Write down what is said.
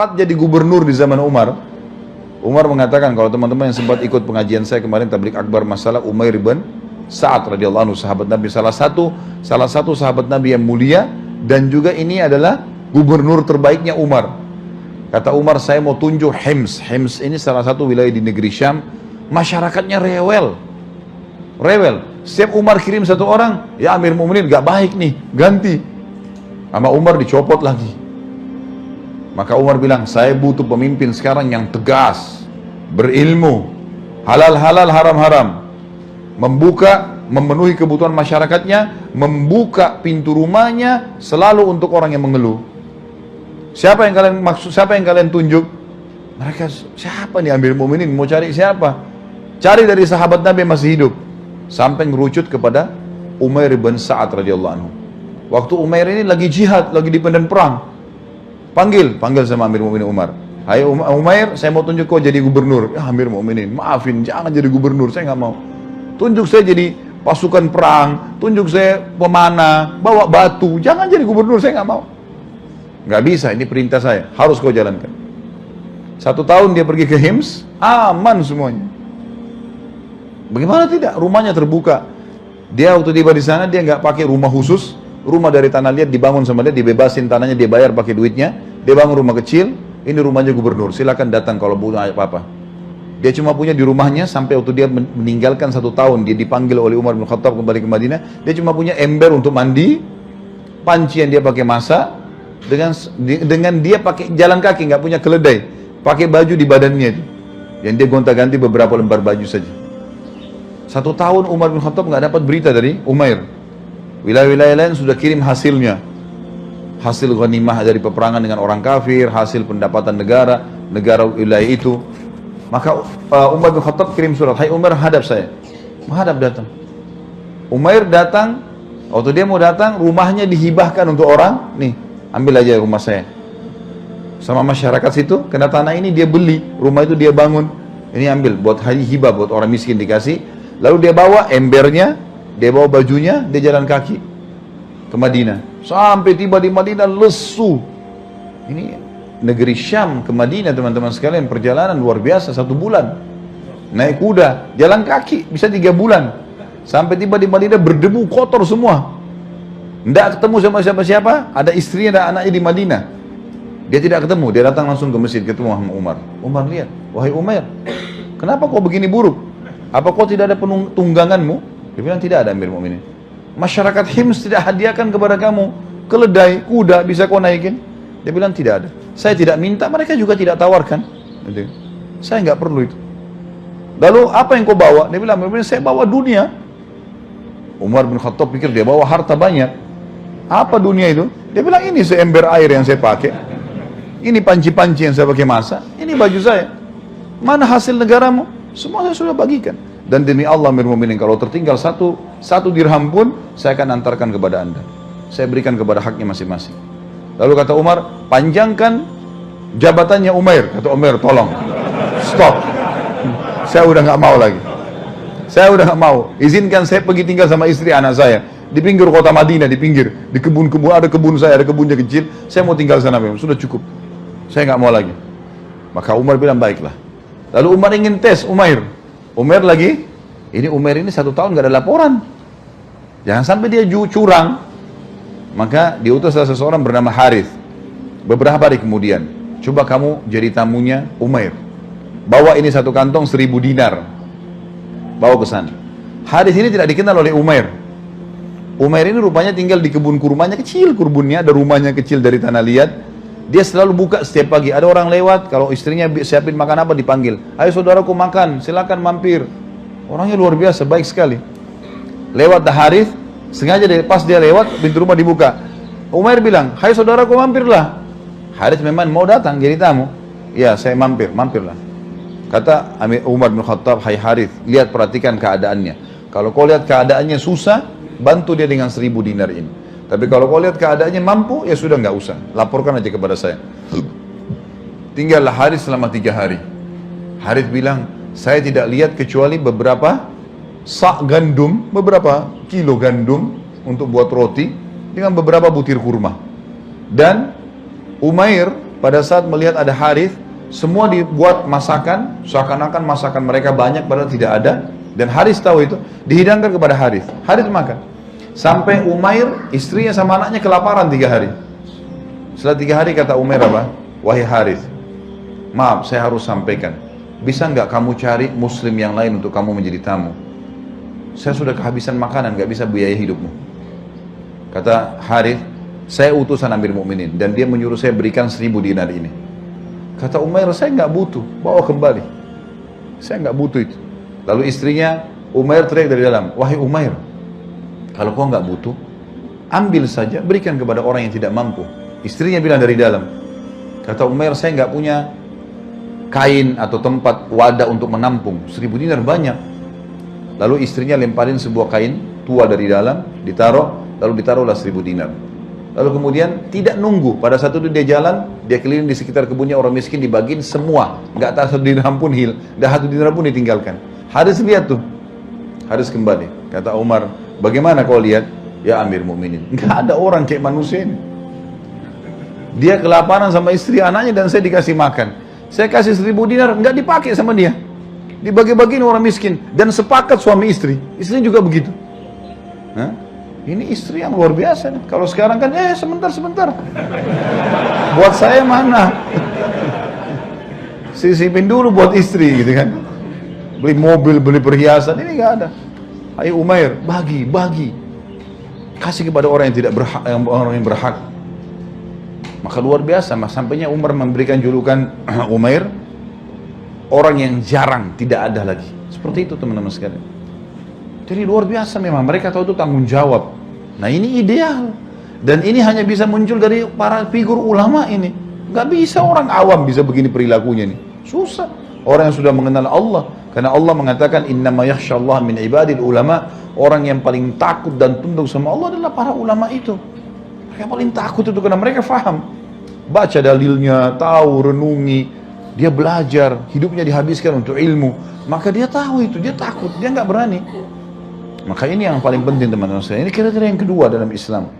syarat jadi gubernur di zaman Umar. Umar mengatakan, kalau teman-teman yang sempat ikut pengajian saya kemarin tabligh akbar masalah Umair bin Sa'ad radhiyallahu anhu, sahabat Nabi, salah satu sahabat Nabi yang mulia, dan juga ini adalah gubernur terbaiknya Umar. Kata Umar, saya mau tunjuk Hims. Hims ini salah satu wilayah di negeri Syam, masyarakatnya rewel. Setiap Umar kirim satu orang, ya Amir Mu'minin gak baik nih, ganti. Sama Umar dicopot lagi. Maka Umar bilang, saya butuh pemimpin sekarang yang tegas, berilmu, halal-halal, haram-haram, memenuhi kebutuhan masyarakatnya, membuka pintu rumahnya selalu untuk orang yang mengeluh. Siapa yang kalian maksud? Siapa yang kalian tunjuk? Mereka, siapa nih Amir Mu'minin? Mau cari siapa? Cari dari sahabat Nabi yang masih hidup. Sampai ngerucut kepada Umair bin Sa'ad radhiyallahu anhu. Waktu Umair ini lagi jihad, lagi di medan perang. Panggil sama Amir Mu'minin Umar. Hai Umair, saya mau tunjuk kau jadi gubernur. Ya Amir Mu'minin, maafin, jangan jadi gubernur, saya nggak mau. Tunjuk saya jadi pasukan perang, tunjuk saya pemanah, bawa batu, jangan jadi gubernur, saya nggak mau. Nggak bisa, ini perintah saya, harus kau jalankan. 1 tahun dia pergi ke Hims, aman semuanya. Bagaimana tidak? Rumahnya terbuka. Dia waktu tiba di sana, dia nggak pakai rumah khusus. Rumah dari tanah liat dibangun sama dia, dibebasin tanahnya, dia bayar pakai duitnya. Dia bangun rumah kecil, ini rumahnya gubernur, silakan datang kalau butuh apa-apa. Dia cuma punya di rumahnya sampai waktu dia meninggalkan 1 tahun, dia dipanggil oleh Umar bin Khattab kembali ke Madinah. Dia cuma punya ember untuk mandi, panci yang dia pakai masak, dengan dia pakai jalan kaki, nggak punya keledai, pakai baju di badannya itu, yang dia gonta-ganti beberapa lembar baju saja. 1 tahun Umar bin Khattab nggak dapat berita dari Umair. Wilayah-wilayah lain sudah kirim hasilnya, hasil ghanimah dari peperangan dengan orang kafir, hasil pendapatan negara wilayah itu. Maka Umar bin Khattab kirim surat, hai Umar, hadap saya. Menghadap datang. Umair datang, waktu dia mau datang, rumahnya dihibahkan untuk orang, nih, ambil aja rumah saya. Sama masyarakat situ, kena tanah ini dia beli, rumah itu dia bangun. Ini ambil, buat hibah, buat orang miskin dikasih. Lalu dia bawa embernya, dia bawa bajunya, dia jalan kaki ke Madinah. Sampai tiba di Madinah lesu. Ini negeri Syam ke Madinah teman-teman sekalian, perjalanan luar biasa, 1 bulan. Naik kuda, jalan kaki, bisa 3 bulan. Sampai tiba di Madinah berdebu, kotor semua. Tidak ketemu sama siapa-siapa, ada istrinya dan anaknya di Madinah. Dia tidak ketemu, dia datang langsung ke masjid, ketemu sama Umar. Umar lihat, wahai Umair, kenapa kau begini buruk? Apa kau tidak ada tungganganmu? Dia bilang, tidak ada Amir Mu'minin. Masyarakat Hims tidak hadiahkan kepada kamu keledai, kuda, bisa kau naikin? Dia bilang, tidak ada. Saya tidak minta, mereka juga tidak tawarkan. Saya nggak perlu itu. Lalu apa yang kau bawa? Dia bilang, saya bawa dunia. Umar bin Khattab pikir dia bawa harta banyak. Apa dunia itu? Dia bilang, ini seember air yang saya pakai. Ini panci-panci yang saya pakai masak. Ini baju saya. Mana hasil negaramu? Semua saya sudah bagikan. Dan demi Allah Amir Mu'minin, kalau tertinggal satu dirham pun, saya akan antarkan kepada anda. Saya berikan kepada haknya masing-masing. Lalu kata Umar, panjangkan jabatannya Umair. Kata Umair, tolong, stop. Saya udah nggak mau lagi. Saya udah nggak mau. Izinkan saya pergi tinggal sama istri anak saya di pinggir kota Madinah, di pinggir, di kebun-kebun, ada kebun saya, ada kebunnya kecil. Saya mau tinggal sana memang, sudah cukup. Saya nggak mau lagi. Maka Umar bilang, baiklah. Lalu Umar ingin tes Umair. Umair lagi, ini Umair ini 1 tahun gak ada laporan. Jangan sampai dia curang. Maka diutus seseorang bernama Harith. Beberapa hari kemudian, coba kamu jadi tamunya Umair. Bawa ini 1 kantong 1000 dinar. Bawa ke sana. Harith ini tidak dikenal oleh Umair. Umair ini rupanya tinggal di kebun kurmanya, kecil kebunnya, ada rumahnya kecil dari tanah liat. Dia selalu buka setiap pagi. Ada orang lewat, kalau istrinya siapin makan apa dipanggil. Ayo saudaraku makan, silakan mampir. Orangnya luar biasa, baik sekali. Lewat Harith, sengaja pas dia lewat, pintu rumah dibuka. Umair bilang, hai saudaraku mampirlah. Harith memang mau datang jadi tamu. Ya saya mampirlah. Kata Umar bin Khattab, hai Harith, lihat perhatikan keadaannya. Kalau kau lihat keadaannya susah, bantu dia dengan 1000 dinar ini. Tapi kalau kau lihat keadaannya mampu, ya sudah nggak usah. Laporkan aja kepada saya. Tinggallah Harith selama 3 hari. Harith bilang, saya tidak lihat kecuali beberapa sak gandum, beberapa kilo gandum untuk buat roti, dengan beberapa butir kurma. Dan Umair pada saat melihat ada Harith, semua dibuat masakan, seakan-akan masakan mereka banyak padahal tidak ada. Dan Harith tahu itu, dihidangkan kepada Harith. Harith makan. Sampai Umair, istrinya sama anaknya kelaparan 3 hari. Setelah 3 hari kata Umair apa? Wahai Harith, maaf saya harus sampaikan. Bisa nggak kamu cari muslim yang lain untuk kamu menjadi tamu? Saya sudah kehabisan makanan, nggak bisa biaya hidupmu. Kata Harith, saya utusan Amir Mukminin dan dia menyuruh saya berikan 1000 dinar ini. Kata Umair, saya nggak butuh, bawa kembali. Saya nggak butuh itu. Lalu istrinya Umair teriak dari dalam, wahai Umair, kalau kau nggak butuh, ambil saja, berikan kepada orang yang tidak mampu. Istrinya bilang dari dalam. Kata Umair, saya nggak punya kain atau tempat wadah untuk menampung. 1000 dinar banyak. Lalu istrinya lemparin sebuah kain tua dari dalam, ditaruh, lalu ditaruhlah 1000 dinar. Lalu kemudian tidak nunggu, pada saat itu dia jalan, dia keliling di sekitar kebunnya orang miskin, dibagiin semua, nggak tak 1 dirham pun dah 1 dinar pun ditinggalkan. Harith lihat tuh, Harith kembali. Kata Umar, bagaimana kau lihat? Ya Amir Mukminin, nggak ada orang kayak manusia ini. Dia kelaparan sama istri anaknya dan saya dikasih makan. Saya kasih 1000 dinar, nggak dipakai sama dia. Dibagi-bagiin orang miskin. Dan sepakat suami istri. Istrinya juga begitu. Hah? Ini istri yang luar biasa nih. Kalau sekarang kan, sebentar. Buat saya mana? Sisipin dulu buat istri gitu kan. Beli mobil, beli perhiasan, ini nggak ada. Ayo Umair, bagi. Kasih kepada orang yang tidak berhak, orang yang berhak. Maka luar biasa, sampainya Umar memberikan julukan Umair, orang yang jarang, tidak ada lagi. Seperti itu teman-teman sekalian. Jadi luar biasa memang, mereka tahu itu tanggung jawab. Nah ini ideal. Dan ini hanya bisa muncul dari para figur ulama ini. Gak bisa orang awam bisa begini perilakunya nih. Susah. Orang yang sudah mengenal Allah. Karena Allah mengatakan, innama yakhshallah min ibadil ulama. Orang yang paling takut dan tunduk sama Allah adalah para ulama itu. Mereka paling takut itu karena mereka faham. Baca dalilnya, tahu, renungi. Dia belajar, hidupnya dihabiskan untuk ilmu. Maka dia tahu itu, dia takut, dia nggak berani. Maka ini yang paling penting teman-teman saya. Ini kira-kira yang kedua dalam Islam.